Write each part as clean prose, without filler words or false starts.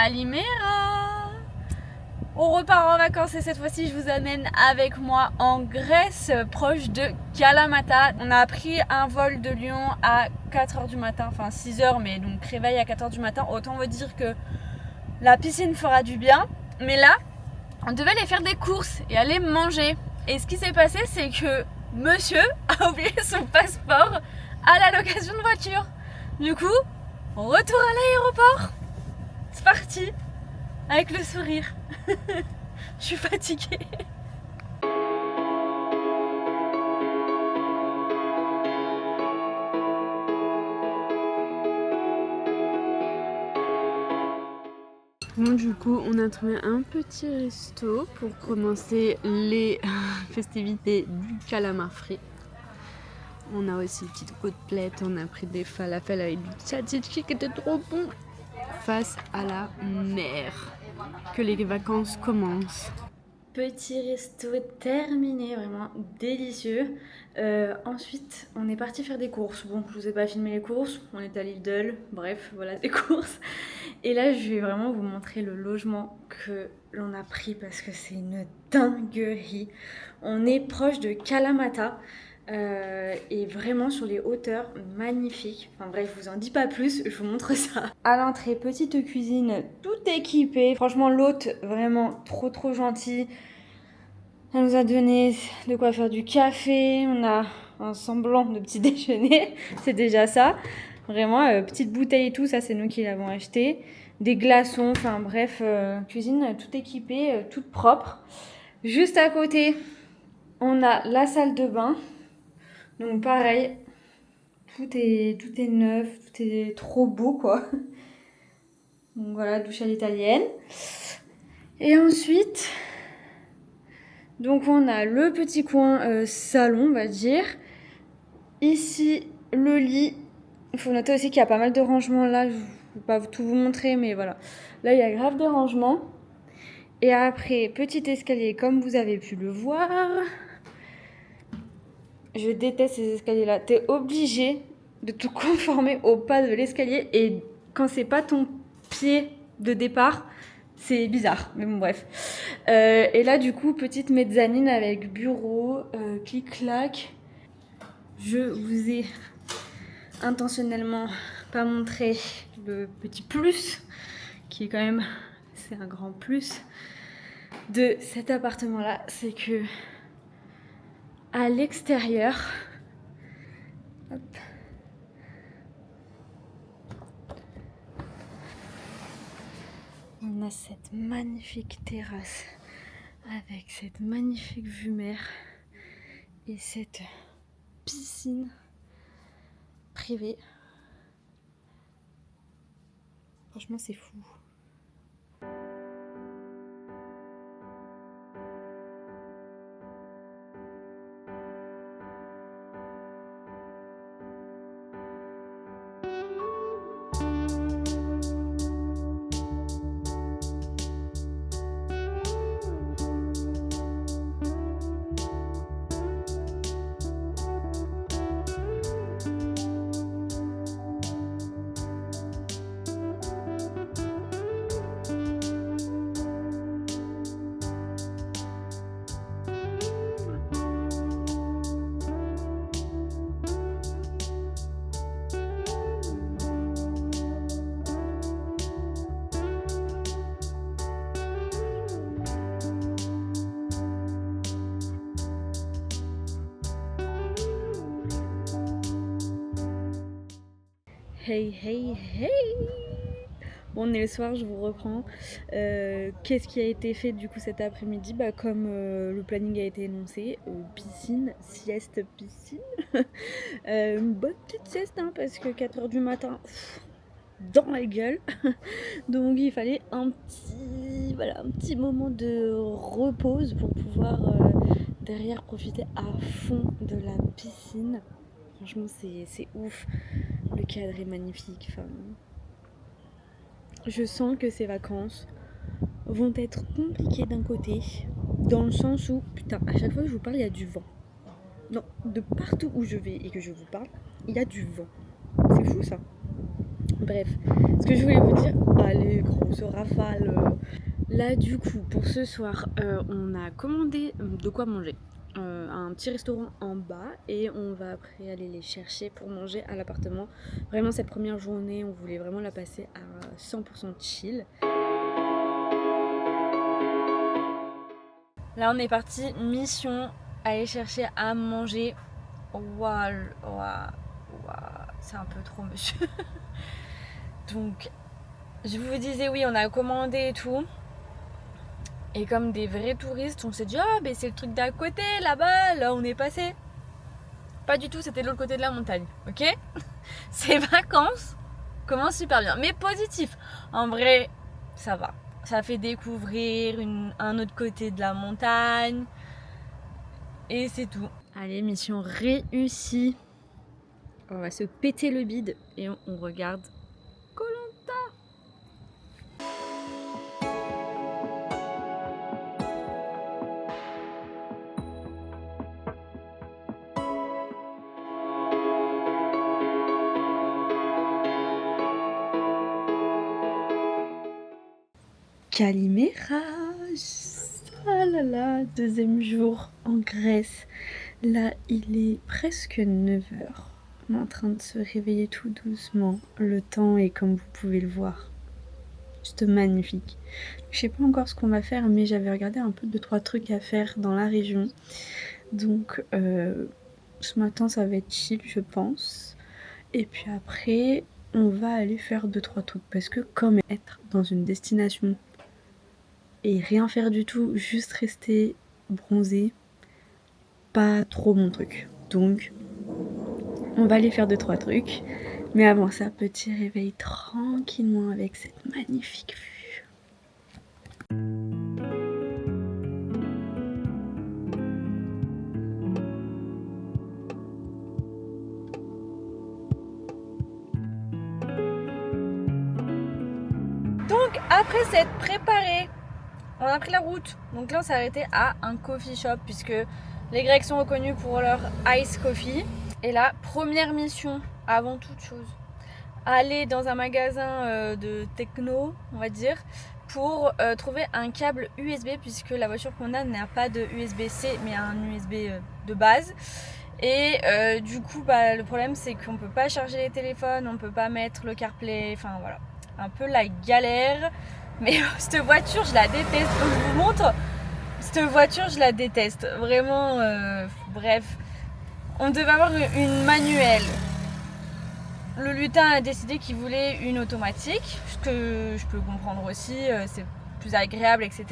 Kalimera. On repart en vacances et cette fois-ci je vous amène avec moi en Grèce, proche de Kalamata. On a pris un vol de Lyon à 4h du matin, enfin 6h, mais donc réveil à 4h du matin. Autant vous dire que la piscine fera du bien. Mais là, on devait aller faire des courses et aller manger. Et ce qui s'est passé, c'est que monsieur a oublié son passeport à la location de voiture. Du coup, retour à l'aéroport. C'est parti, avec le sourire. Je suis fatiguée. Bon, du coup, on a trouvé un petit resto pour commencer les festivités du calamar frit. On a aussi une petite côtelette, on a pris des falafels avec du tzatziki qui était trop bon. Face à la mer, que les vacances commencent. Petit resto terminé, vraiment délicieux. Ensuite, on est parti faire des courses. Bon, je vous ai pas filmé les courses, on est à Lidl, bref, voilà des courses. Et là, je vais vraiment vous montrer le logement que l'on a pris parce que c'est une dinguerie. On est proche de Kalamata. Et vraiment sur les hauteurs, magnifique. Enfin bref, je vous en dis pas plus, je vous montre ça. À l'entrée, petite cuisine, tout équipé. Franchement, l'hôte, vraiment trop gentil. Elle nous a donné de quoi faire du café. On a un semblant de petit déjeuner, c'est déjà ça. Vraiment, petite bouteille et tout, ça c'est nous qui l'avons acheté. Des glaçons, enfin bref, cuisine toute équipée, toute propre. Juste à côté, on a la salle de bain. Donc pareil, tout est neuf, tout est trop beau quoi. Donc voilà, douche à l'italienne. Et ensuite, donc on a le petit coin salon on va dire. Ici, le lit. Il faut noter aussi qu'il y a pas mal de rangements là, je ne vais pas tout vous montrer mais voilà. Là il y a grave des rangements. Et après, petit escalier comme vous avez pu le voir. Je déteste ces escaliers-là. T'es obligé de te conformer au pas de l'escalier et quand c'est pas ton pied de départ, c'est bizarre. Mais bon, bref. Et là, du coup, petite mezzanine avec bureau, clic-clac. Je vous ai intentionnellement pas montré le petit plus, qui est quand même, c'est un grand plus de cet appartement-là. C'est que à l'extérieur, hop, on a cette magnifique terrasse avec cette magnifique vue mer et cette piscine privée. Franchement, c'est fou. Hey. Bon, on est le soir, je vous reprends. Qu'est-ce qui a été fait du coup cet après-midi? Comme le planning a été énoncé, piscine, sieste, piscine. Une bonne petite sieste hein, parce que 4h du matin, dans la gueule. Donc il fallait un petit moment de repose pour pouvoir derrière profiter à fond de la piscine. Franchement, c'est ouf. Le cadre est magnifique. Enfin, je sens que ces vacances vont être compliquées d'un côté, dans le sens où, putain, à chaque fois que je vous parle, il y a du vent. Non, de partout où je vais et que je vous parle, il y a du vent. C'est fou ça. Bref, ce que je voulais vous dire, allez, grosse rafale. Là, du coup, pour ce soir, on a commandé de quoi manger. Un petit restaurant en bas et on va après aller les chercher pour manger à l'appartement. Vraiment, cette première journée, on voulait vraiment la passer à 100% chill. Là, on est parti, mission, aller chercher à manger. Waouh, c'est un peu trop, monsieur. Donc, je vous disais, oui, on a commandé et tout. Et comme des vrais touristes, on s'est dit, ah, mais c'est le truc d'à côté, là-bas, là on est passé. Pas du tout, c'était de l'autre côté de la montagne, ok? Ces vacances commencent super bien, mais positif. En vrai, ça va. Ça fait découvrir un autre côté de la montagne. Et c'est tout. Allez, mission réussie. On va se péter le bide et on regarde Koh-Lanta. Calimera, ah là là, deuxième jour en Grèce. Là, il est presque 9h. On est en train de se réveiller tout doucement. Le temps est comme vous pouvez le voir. Juste magnifique. Je sais pas encore ce qu'on va faire, mais j'avais regardé un peu 2-3 trucs à faire dans la région. Donc, ce matin, ça va être chill, je pense. Et puis après, on va aller faire 2-3 trucs. Parce que comme être dans une destination et rien faire du tout, juste rester bronzé, pas trop mon truc. Donc, on va aller faire 2-3 trucs. Mais avant ça, petit réveil tranquillement avec cette magnifique vue. Donc, après s'être préparé, on a pris la route. Donc là, on s'est arrêté à un coffee shop puisque les Grecs sont reconnus pour leur ice coffee. Et là, première mission, avant toute chose, aller dans un magasin de techno, on va dire, pour trouver un câble USB puisque la voiture qu'on a n'a pas de USB-C mais un USB de base. Et du coup, le problème c'est qu'on peut pas charger les téléphones, on peut pas mettre le CarPlay, enfin voilà, un peu la galère. Mais cette voiture, je la déteste. Donc, je vous montre. Cette voiture, je la déteste. Vraiment, bref. On devait avoir une manuelle. Le lutin a décidé qu'il voulait une automatique. Ce que je peux comprendre aussi. C'est plus agréable, etc.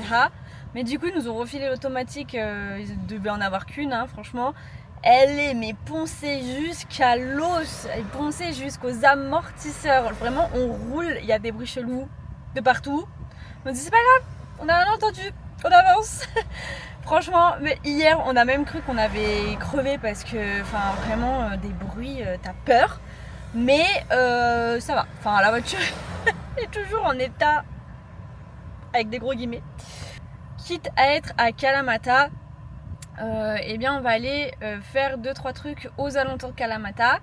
Mais du coup, ils nous ont refilé l'automatique. Ils devaient en avoir qu'une, hein, franchement. Elle est mais poncée jusqu'à l'os. Elle est poncée jusqu'aux amortisseurs. Vraiment, on roule. Il y a des bruits chelous de partout. On dit c'est pas grave, on a rien entendu, on avance. Franchement, mais hier on a même cru qu'on avait crevé parce que, enfin vraiment des bruits, t'as peur. Mais ça va, enfin la voiture est toujours en état, avec des gros guillemets. Quitte à être à Kalamata, eh bien on va aller faire 2-3 trucs aux alentours de Kalamata.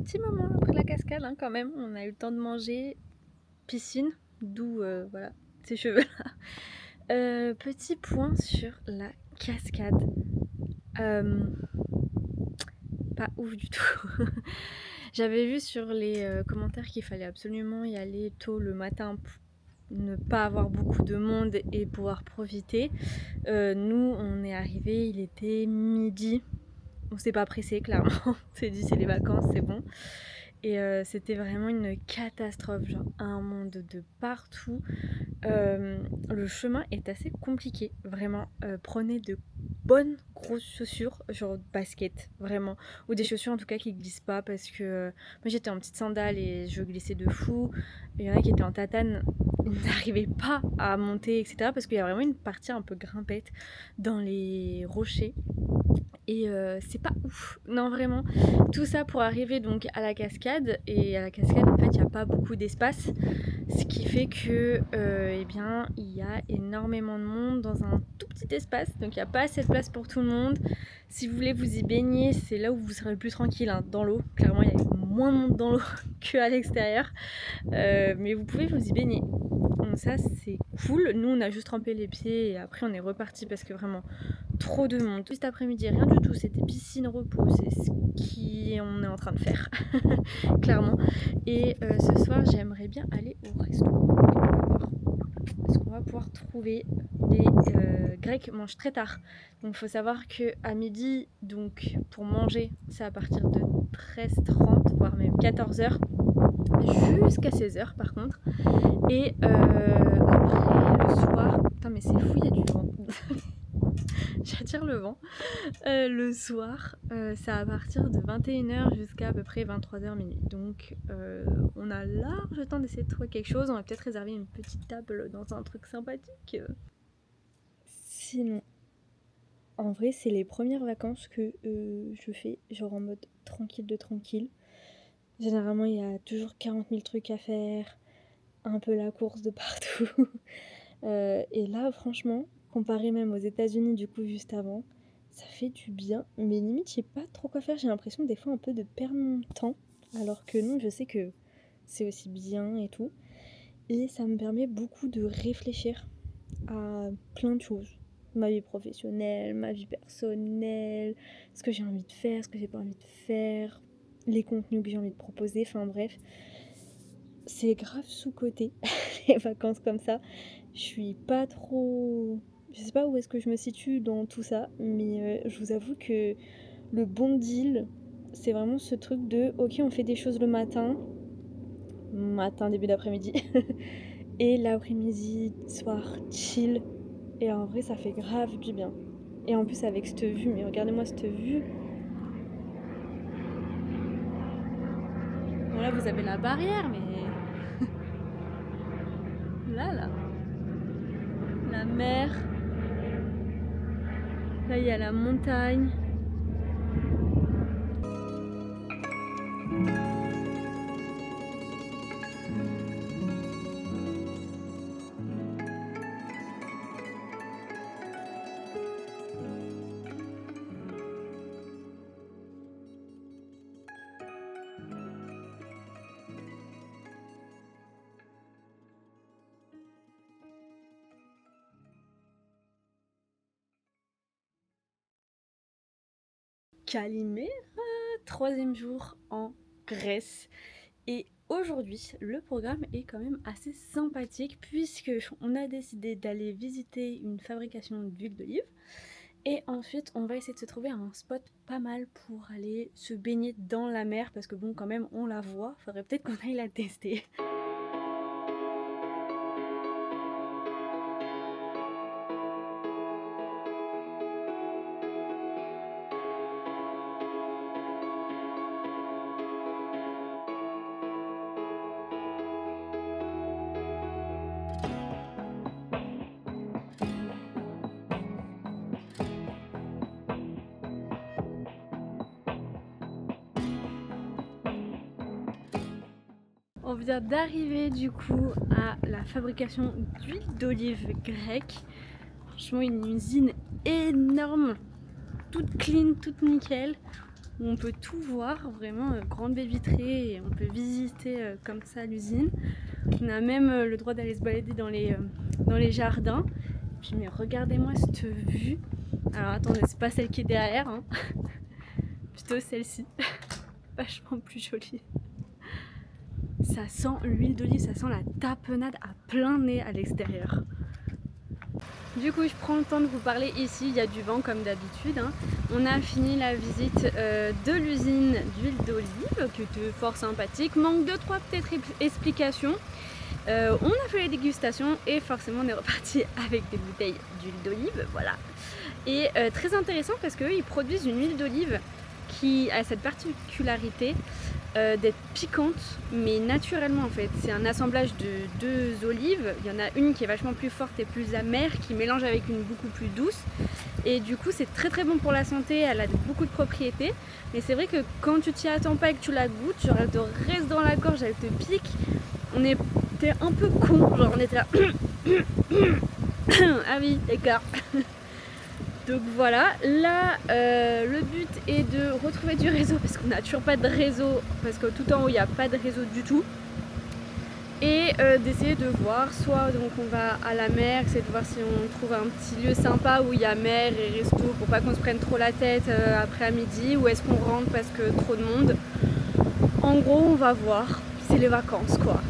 Petit moment après la cascade hein, quand même, on a eu le temps de manger, piscine, d'où voilà ces cheveux là. Petit point sur la cascade, pas ouf du tout. J'avais vu sur les commentaires qu'il fallait absolument y aller tôt le matin pour ne pas avoir beaucoup de monde et pouvoir profiter. Nous on est arrivés, il était midi. On s'est pas pressé clairement, on s'est dit c'est les vacances, c'est bon. Et c'était vraiment une catastrophe, genre un monde de partout. Le chemin est assez compliqué, vraiment. Prenez de bonnes grosses chaussures, genre basket, vraiment. Ou des chaussures en tout cas qui glissent pas parce que moi j'étais en petites sandales et je glissais de fou. Il y en a qui étaient en tatane, ils n'arrivaient pas à monter, etc. Parce qu'il y a vraiment une partie un peu grimpette dans les rochers. Et c'est pas ouf, non vraiment. Tout ça pour arriver donc à la cascade. Et à la cascade en fait il n'y a pas beaucoup d'espace. Ce qui fait que eh bien, il y a énormément de monde dans un tout petit espace. Donc il n'y a pas assez de place pour tout le monde. Si vous voulez vous y baigner, c'est là où vous serez le plus tranquille, hein, dans l'eau. Clairement il y a moins de monde dans l'eau qu'à l'extérieur. Mais vous pouvez vous y baigner. Donc ça c'est cool. Nous on a juste trempé les pieds et après on est reparti parce que vraiment trop de monde. Tout cet après-midi rien du tout, c'était piscine repos, c'est ce qu'on est en train de faire clairement. Et ce soir j'aimerais bien aller au resto. Parce qu'on va pouvoir trouver les Grecs mangent très tard. Donc il faut savoir qu'à midi, donc pour manger, c'est à partir de 13h30, voire même 14h, jusqu'à 16h par contre. Et après le soir, putain mais c'est fou, il y a du vent. J'attire le vent. Le soir, c'est à partir de 21h jusqu'à à peu près 23h minuit. Donc on a large le temps d'essayer de trouver quelque chose. On va peut-être réserver une petite table dans un truc sympathique. Sinon, en vrai, c'est les premières vacances que je fais, genre en mode tranquille de tranquille. Généralement, il y a toujours 40 000 trucs à faire, un peu la course de partout. Et là, franchement, comparé même aux États-Unis, du coup, juste avant, ça fait du bien. Mais limite, je sais pas trop quoi faire. J'ai l'impression des fois un peu de perdre mon temps. Alors que non, je sais que c'est aussi bien et tout. Et ça me permet beaucoup de réfléchir à plein de choses. Ma vie professionnelle, ma vie personnelle, ce que j'ai envie de faire, ce que j'ai pas envie de faire, les contenus que j'ai envie de proposer, enfin bref. C'est grave sous-coté, les vacances comme ça. Je suis pas trop... Je sais pas où est-ce que je me situe dans tout ça, mais je vous avoue que le bon deal, c'est vraiment ce truc de ok, on fait des choses le matin, début d'après-midi, et l'après-midi, soir, chill. Et en vrai, ça fait grave du bien. Et en plus, avec cette vue, mais regardez-moi cette vue. Bon, là, vous avez la barrière, mais... là, la mer. Là, il y a la montagne. Calimera, 3e jour en Grèce. Et aujourd'hui, le programme est quand même assez sympathique puisque on a décidé d'aller visiter une fabrication d'huile d'olive. Et ensuite, on va essayer de se trouver un spot pas mal pour aller se baigner dans la mer parce que bon, quand même, on la voit. Faudrait peut-être qu'on aille la tester. On vient d'arriver du coup à la fabrication d'huile d'olive grecque. Franchement, une usine énorme, toute clean, toute nickel, où on peut tout voir, vraiment grande baie vitrée, et on peut visiter comme ça l'usine. On a même le droit d'aller se balader dans les jardins. Puis mais regardez-moi cette vue. Alors attendez, c'est pas celle qui est derrière, hein. Plutôt celle-ci, vachement plus jolie. Ça sent l'huile d'olive, ça sent la tapenade à plein nez à l'extérieur. Du coup, je prends le temps de vous parler ici, il y a du vent comme d'habitude, hein. On a fini la visite de l'usine d'huile d'olive, qui était fort sympathique. Manque de 3 peut-être explications. On a fait les dégustations et forcément on est reparti avec des bouteilles d'huile d'olive, voilà. Et très intéressant parce qu'eux ils produisent une huile d'olive qui a cette particularité d'être piquante mais naturellement en fait. C'est un assemblage de deux olives, il y en a une qui est vachement plus forte et plus amère qui mélange avec une beaucoup plus douce et du coup c'est très très bon pour la santé, elle a beaucoup de propriétés mais c'est vrai que quand tu t'y attends pas et que tu la goûtes, genre elle te reste dans la gorge, elle te pique, on était un peu con, genre on était là ah oui d'accord. Donc voilà, là le but est de retrouver du réseau parce qu'on n'a toujours pas de réseau, parce que tout en haut il n'y a pas de réseau du tout. Et d'essayer de voir, soit donc on va à la mer, essayer de voir si on trouve un petit lieu sympa où il y a mer et resto pour pas qu'on se prenne trop la tête après à midi, ou est-ce qu'on rentre parce que trop de monde. En gros on va voir, c'est les vacances quoi.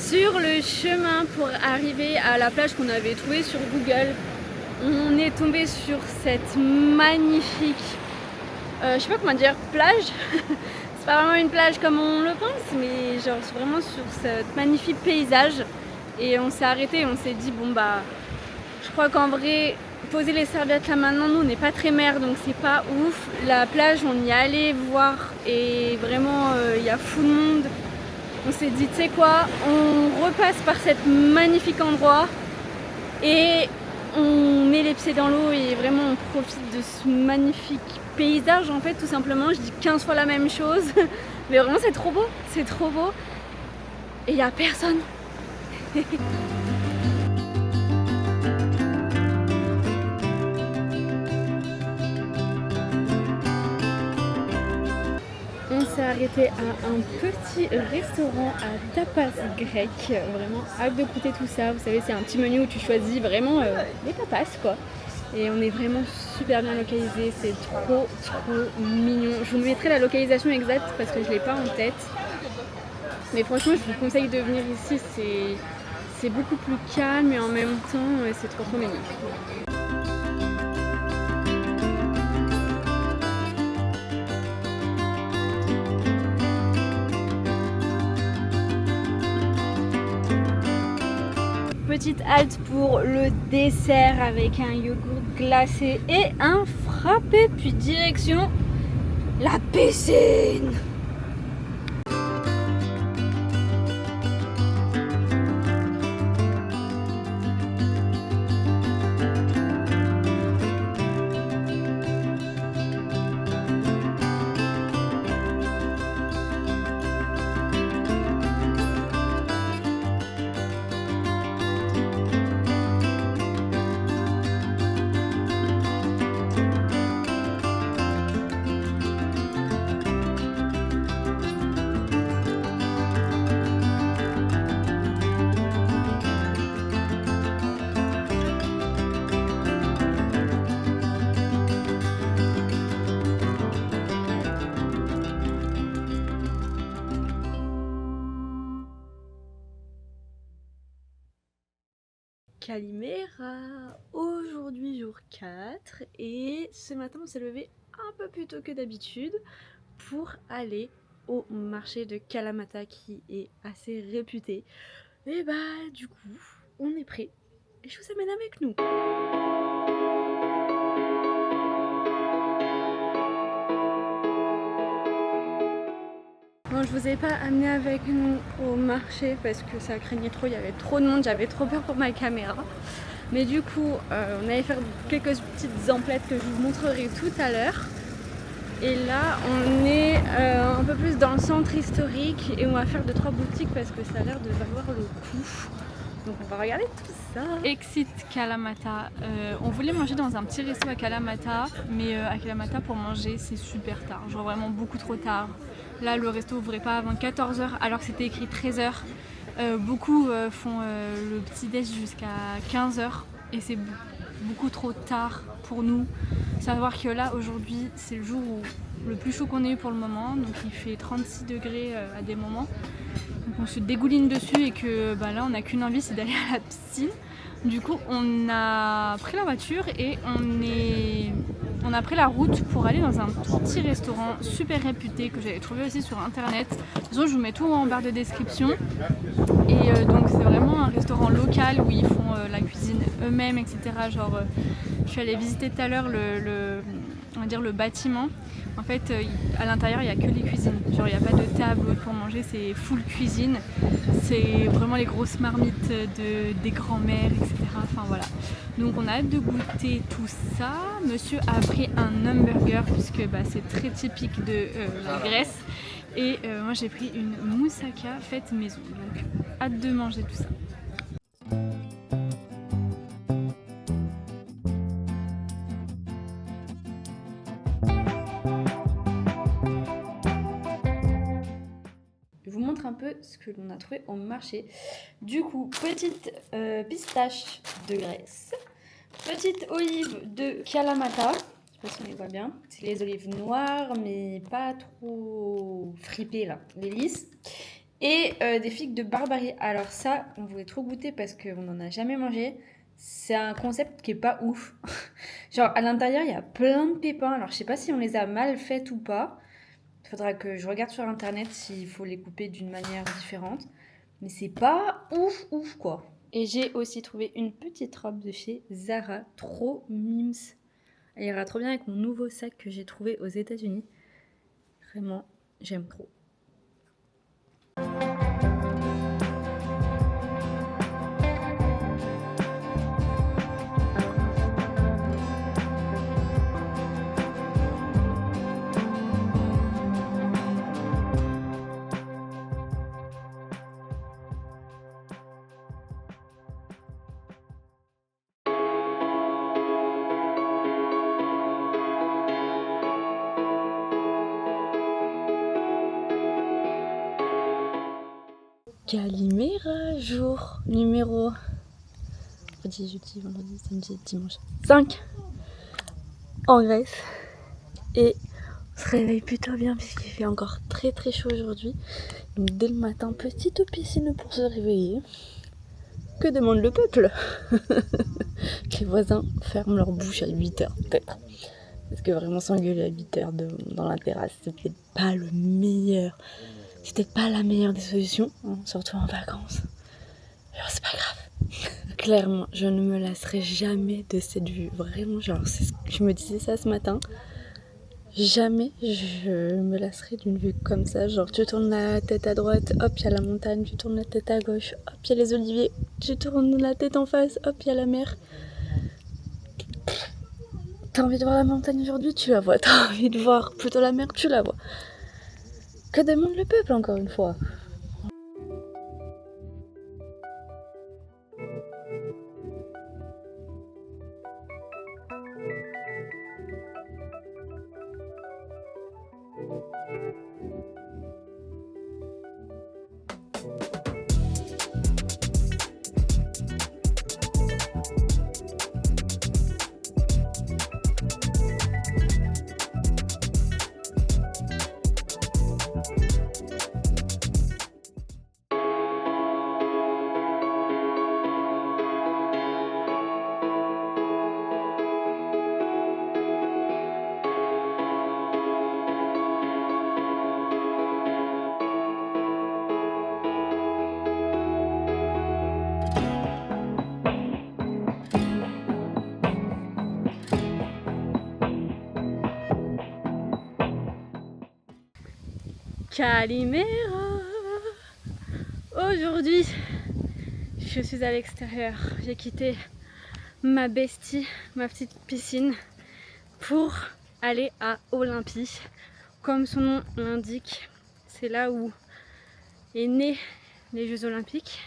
Sur le chemin pour arriver à la plage qu'on avait trouvée sur Google, on est tombé sur cette magnifique, je sais pas comment dire, plage. C'est pas vraiment une plage comme on le pense, mais genre vraiment sur ce magnifique paysage. Et on s'est arrêté et on s'est dit bon bah, je crois qu'en vrai, poser les serviettes là maintenant, nous on n'est pas très mer donc c'est pas ouf. La plage on y est allé voir et vraiment il y a fou de monde. On s'est dit, tu sais quoi, on repasse par cet magnifique endroit et on met les pieds dans l'eau et vraiment on profite de ce magnifique paysage en fait, tout simplement. Je dis 15 fois la même chose, mais vraiment c'est trop beau et il n'y a personne. On s'est arrêté à un petit restaurant à tapas grec, vraiment hâte de goûter tout ça. Vous savez, c'est un petit menu où tu choisis vraiment les tapas quoi. Et on est vraiment super bien localisé, c'est trop mignon. Je vous mettrai la localisation exacte parce que je l'ai pas en tête. Mais franchement, je vous conseille de venir ici, c'est beaucoup plus calme et en même temps c'est trop mignon. Petite halte pour le dessert avec un yogourt glacé et un frappé, puis direction la piscine. Calimera, aujourd'hui jour 4 et ce matin on s'est levé un peu plus tôt que d'habitude pour aller au marché de Kalamata qui est assez réputé. Et bah du coup on est prêt et je vous amène avec nous. Bon, je vous ai pas amené avec nous au marché parce que ça craignait trop, il y avait trop de monde, j'avais trop peur pour ma caméra. Mais du coup, on allait faire quelques petites emplettes que je vous montrerai tout à l'heure. Et là, on est un peu plus dans le centre historique et on va faire 2-3 boutiques parce que ça a l'air de valoir le coup. Donc on va regarder tout ça. Exit Kalamata. On voulait manger dans un petit resto à Kalamata, mais à Kalamata pour manger c'est super tard, genre vraiment beaucoup trop tard. Là le resto ouvrait pas avant 14h alors que c'était écrit 13h. Beaucoup font le petit déj jusqu'à 15h et c'est beaucoup trop tard pour nous. Savoir que là aujourd'hui c'est le jour où le plus chaud qu'on ait eu pour le moment, donc il fait 36 degrés à des moments. Donc on se dégouline dessus et que là on n'a qu'une envie, c'est d'aller à la piscine. Du coup on a pris la voiture et on a pris la route pour aller dans un petit restaurant super réputé que j'avais trouvé aussi sur internet. De toute façon je vous mets tout en barre de description. Et donc c'est vraiment un restaurant local où ils font la cuisine eux-mêmes, etc. Genre je suis allée visiter tout à l'heure on va dire le bâtiment. En fait, à l'intérieur, il n'y a que les cuisines. Genre, il n'y a pas de table pour manger, c'est full cuisine. C'est vraiment les grosses marmites des grands-mères, etc. Enfin voilà. Donc, on a hâte de goûter tout ça. Monsieur a pris un hamburger puisque c'est très typique de la Grèce. Et moi, j'ai pris une moussaka faite maison. Donc, hâte de manger tout ça. Je vous montre un peu ce que l'on a trouvé au marché. Du coup, petite pistache de Grèce, petite olive de Kalamata. Je sais pas si on les voit bien. C'est les olives noires, mais pas trop fripées là, les lisses. Et des figues de Barbarie. Alors ça, on voulait trop goûter parce qu'on n'en a jamais mangé. C'est un concept qui est pas ouf. Genre à l'intérieur, il y a plein de pépins. Alors je sais pas si on les a mal faites ou pas. Il faudra que je regarde sur internet s'il faut les couper d'une manière différente. Mais c'est pas ouf quoi. Et j'ai aussi trouvé une petite robe de chez Zara. Trop mimes. Elle ira trop bien avec mon nouveau sac que j'ai trouvé aux États-Unis. Vraiment, j'aime trop. Calimera, jour numéro jeudi, vendredi, samedi, dimanche 5 en Grèce. Et on se réveille plutôt bien puisqu'il fait encore très très chaud aujourd'hui. Donc dès le matin, petite piscine pour se réveiller. Que demande le peuple? Que les voisins ferment leur bouche à 8h peut-être. Parce que vraiment s'engueuler à 8h dans la terrasse, c'est peut-être pas le meilleur. C'est peut-être pas la meilleure des solutions, hein, surtout en vacances. Alors c'est pas grave. Clairement, je ne me lasserai jamais de cette vue. Vraiment, genre, je me disais ça ce matin. Jamais je me lasserai d'une vue comme ça. Genre, tu tournes la tête à droite, hop, il y a la montagne. Tu tournes la tête à gauche, hop, il y a les oliviers. Tu tournes la tête en face, hop, il y a la mer. T'as envie de voir la montagne aujourd'hui, tu la vois. T'as envie de voir plutôt la mer, tu la vois. Que demande le peuple, encore une fois? Calimera. Aujourd'hui, je suis à l'extérieur. J'ai quitté ma bestie, ma petite piscine, pour aller à Olympie. Comme son nom l'indique, c'est là où est né les Jeux Olympiques,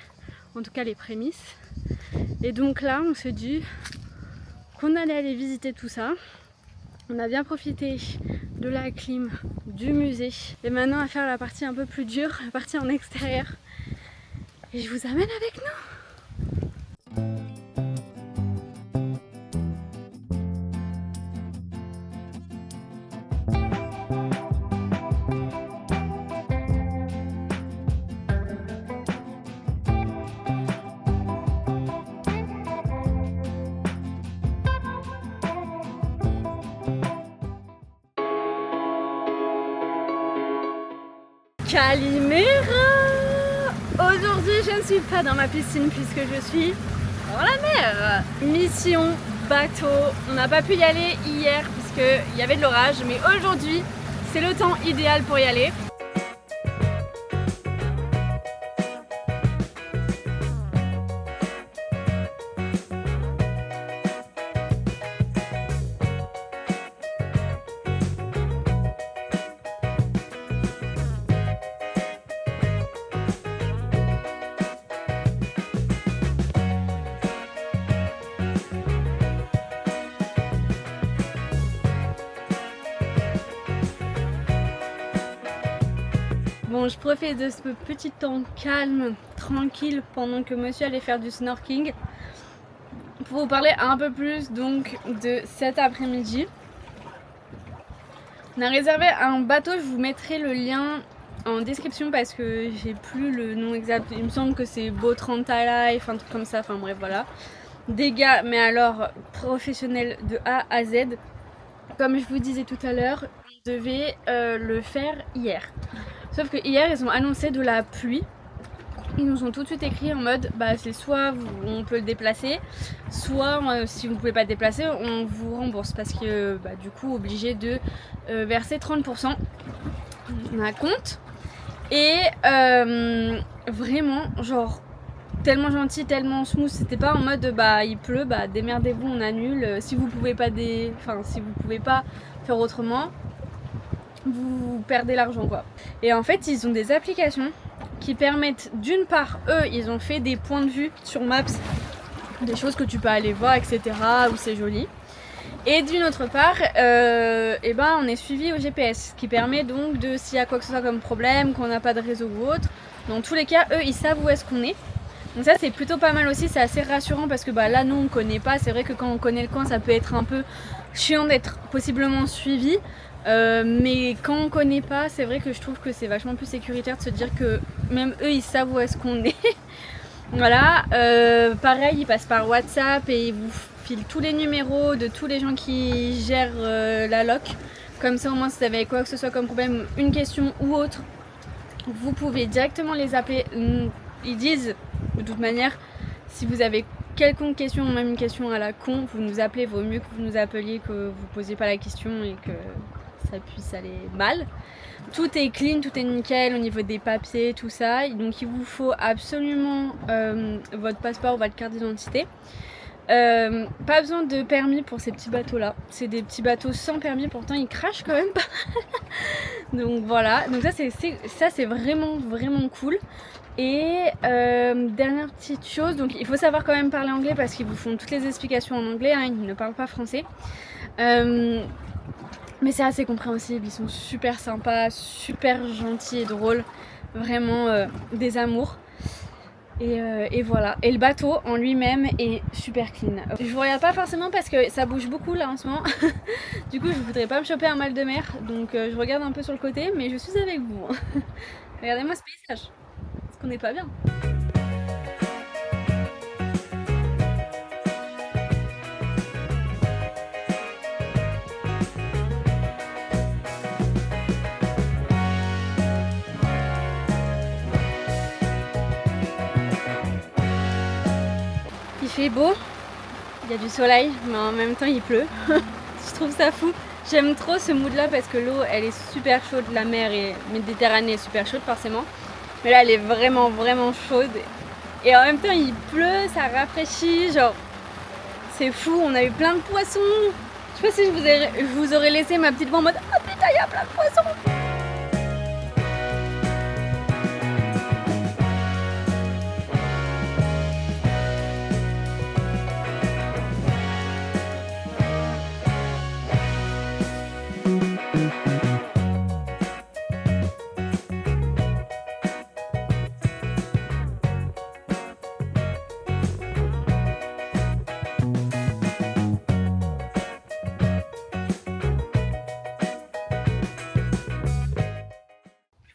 en tout cas les prémices. Et donc là, on s'est dit qu'on allait aller visiter tout ça. On a bien profité de la clim, du musée. Et maintenant, on va faire la partie un peu plus dure, la partie en extérieur. Et je vous amène avec nous. Calimera! Aujourd'hui, je ne suis pas dans ma piscine puisque je suis dans la mer. Mission bateau. On n'a pas pu y aller hier puisqu'il y avait de l'orage, mais aujourd'hui, c'est le temps idéal pour y aller. Bon, je profite de ce petit temps calme, tranquille, pendant que monsieur allait faire du snorkeling, pour vous parler un peu plus donc de cet après-midi. On a réservé un bateau, je vous mettrai le lien en description parce que j'ai plus le nom exact. Il me semble que c'est Botranta Life, un truc comme ça, enfin bref, voilà. Des gars, mais alors professionnels de A à Z. Comme je vous disais tout à l'heure, on devait le faire hier. Sauf que hier, ils ont annoncé de la pluie. Ils nous ont tout de suite écrit en mode bah c'est soit on peut le déplacer, soit si vous ne pouvez pas le déplacer, on vous rembourse parce que bah, du coup obligé de verser 30% à compte. Et vraiment genre tellement gentil, tellement smooth, c'était pas en mode bah il pleut, bah démerdez-vous, on annule, si vous pouvez pas si vous pouvez pas faire autrement, vous perdez l'argent quoi. Et en fait ils ont des applications qui permettent d'une part, eux ils ont fait des points de vue sur Maps, des choses que tu peux aller voir etc, où c'est joli. Et d'une autre part, et ben on est suivi au GPS, ce qui permet donc de, s'il y a quoi que ce soit comme problème, qu'on n'a pas de réseau ou autre, dans tous les cas eux ils savent où est-ce qu'on est. Donc ça c'est plutôt pas mal aussi, c'est assez rassurant parce que bah là nous on connaît pas, c'est vrai que quand on connaît le coin ça peut être un peu chiant d'être possiblement suivi. Mais quand on connaît pas, c'est vrai que je trouve que c'est vachement plus sécuritaire de se dire que même eux ils savent où est-ce qu'on est. Voilà, pareil ils passent par WhatsApp et ils vous filent tous les numéros de tous les gens qui gèrent la loc. Comme ça au moins si vous avez quoi que ce soit comme problème, une question ou autre, vous pouvez directement les appeler. Ils disent de toute manière, si vous avez quelconque question, même une question à la con, vous nous appelez, vaut mieux que vous nous appeliez que vous posiez pas la question et que ça puisse aller mal. Tout est clean, tout est nickel au niveau des papiers, tout ça. Donc il vous faut absolument votre passeport ou votre carte d'identité. Pas besoin de permis pour ces petits bateaux là. C'est des petits bateaux sans permis, pourtant ils crachent quand même pas mal. Donc voilà, donc ça c'est vraiment cool. Et dernière petite chose, donc il faut savoir quand même parler anglais parce qu'ils vous font toutes les explications en anglais, hein, ils ne parlent pas français. Mais c'est assez compréhensible, ils sont super sympas, super gentils et drôles, vraiment des amours. Et voilà, et le bateau en lui-même est super clean. Je vous regarde pas forcément parce que ça bouge beaucoup là en ce moment. Du coup je voudrais pas me choper un mal de mer, donc je regarde un peu sur le côté, mais je suis avec vous. Regardez-moi ce paysage, est-ce qu'on n'est pas bien? Il fait beau, il y a du soleil, mais en même temps il pleut. Je trouve ça fou. J'aime trop ce mood là parce que l'eau elle est super chaude, la mer et Méditerranée est super chaude forcément. Mais là elle est vraiment chaude. Et en même temps il pleut, ça rafraîchit, genre c'est fou, on a eu plein de poissons. sais pas si je vous aurais laissé ma petite voix en mode oh putain, il y a plein de poissons.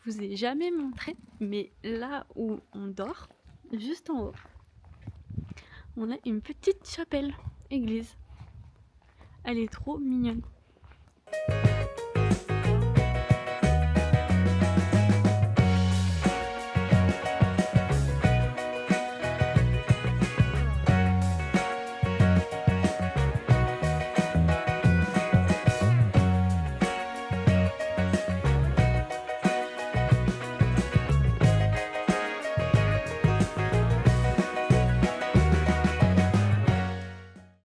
Je vous ai jamais montré, mais là où on dort, juste en haut, on a une petite chapelle, église. Elle est trop mignonne.